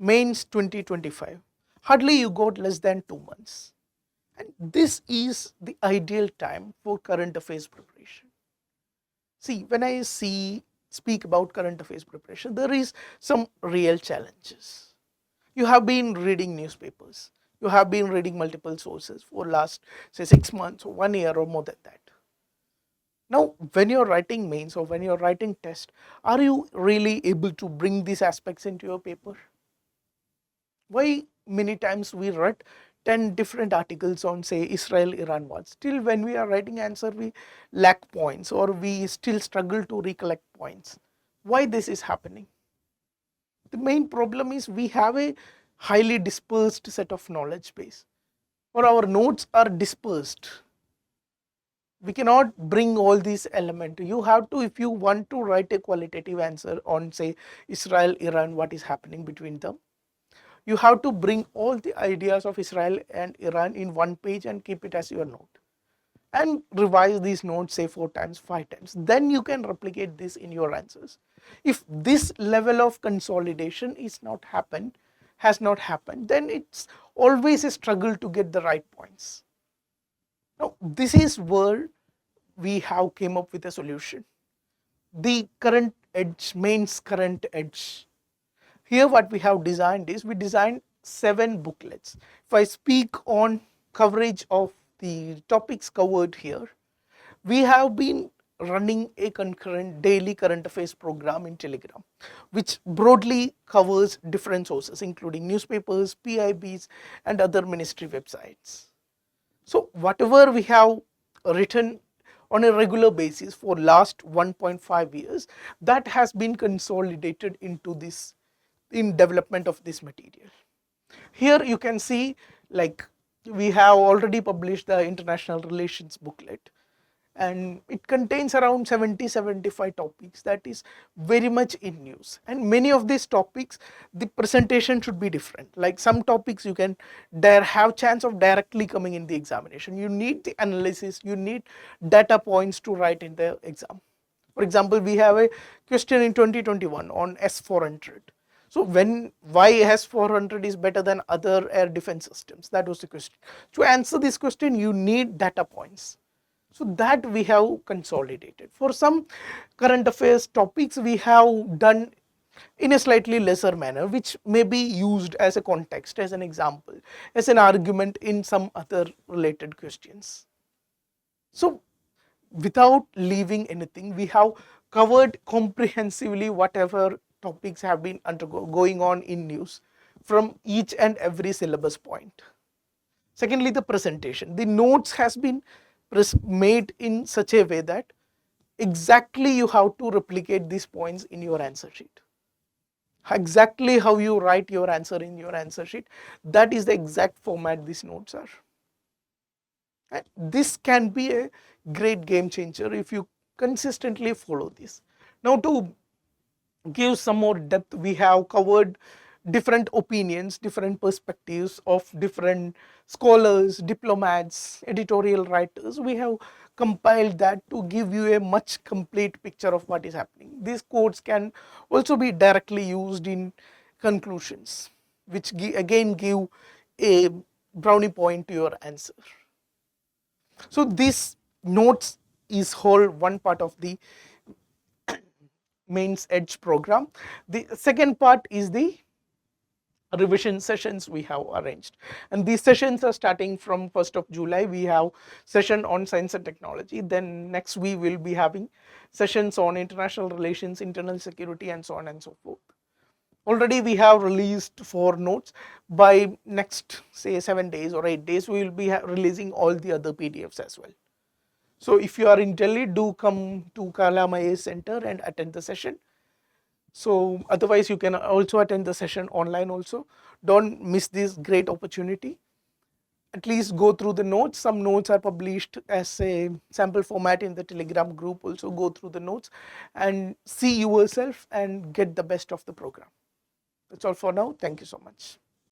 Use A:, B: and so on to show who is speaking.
A: Mains 2025. Hardly you got less than 2 months. And this is the ideal time for current affairs preparation. See, when I speak about current affairs preparation, there is some real challenges. You have been reading newspapers. You have been reading multiple sources for last say 6 months or 1 year or more than that. Now, when you're writing mains or when you're writing test, are you really able to bring these aspects into your paper? Why many times we write 10 different articles on say Israel-Iran war. Still when we are writing answer we lack points or we still struggle to recollect points. Why this is happening? The main problem is we have a highly dispersed set of knowledge base or our notes are dispersed. We cannot bring all these elements. You have to, if you want to write a qualitative answer on say Israel-Iran, what is happening between them, you have to bring all the ideas of Israel and Iran in one page and keep it as your note and revise these notes say 4 times, 5 times. Then you can replicate this in your answers. If this level of consolidation has not happened, then it's always a struggle to get the right points. Now, this is where we have came up with a solution. The current edge, mains current edge. Here what we have designed is, we designed 7 booklets. If I speak on coverage of the topics covered here, we have been running a concurrent daily current affairs program in Telegram, which broadly covers different sources including newspapers, PIBs and other ministry websites. So whatever we have written on a regular basis for last 1.5 years, that has been consolidated into this in development of this material. Here you can see, like, we have already published the international relations booklet and it contains around 70-75 topics that is very much in news, and many of these topics the presentation should be different. Like some topics you can have chance of directly coming in the examination. You need the analysis, you need data points to write in the exam. For example, we have a question in 2021 on S-400. So why S-400 is better than other air defense systems? That was the question. To answer this question, you need data points. So that we have consolidated. For some current affairs topics, we have done in a slightly lesser manner, which may be used as a context, as an example, as an argument in some other related questions. So without leaving anything, we have covered comprehensively whatever topics have been going on in news from each and every syllabus point. Secondly, the presentation. The notes has been made in such a way that exactly you have to replicate these points in your answer sheet. Exactly how you write your answer in your answer sheet, that is the exact format these notes are. And this can be a great game changer if you consistently follow this. Now, to give some more depth, we have covered different opinions, different perspectives of different scholars, diplomats, editorial writers. We have compiled that to give you a much complete picture of what is happening. These quotes can also be directly used in conclusions, which again give a brownie point to your answer. So this notes is whole one part of the mains edge program. The second part is the revision sessions we have arranged, and these sessions are starting from 1st of July. We have session on science and technology, then next we will be having sessions on international relations, internal security and so on and so forth. Already we have released 4 notes. By next say 7 days or 8 days we will be releasing all the other PDFs as well. So if you are in Delhi, do come to Kalam IAS Center and attend the session. So otherwise you can also attend the session online also. Don't miss this great opportunity. At least go through the notes. Some notes are published as a sample format in the Telegram group. Also go through the notes and see yourself and get the best of the program. That's all for now. Thank you so much.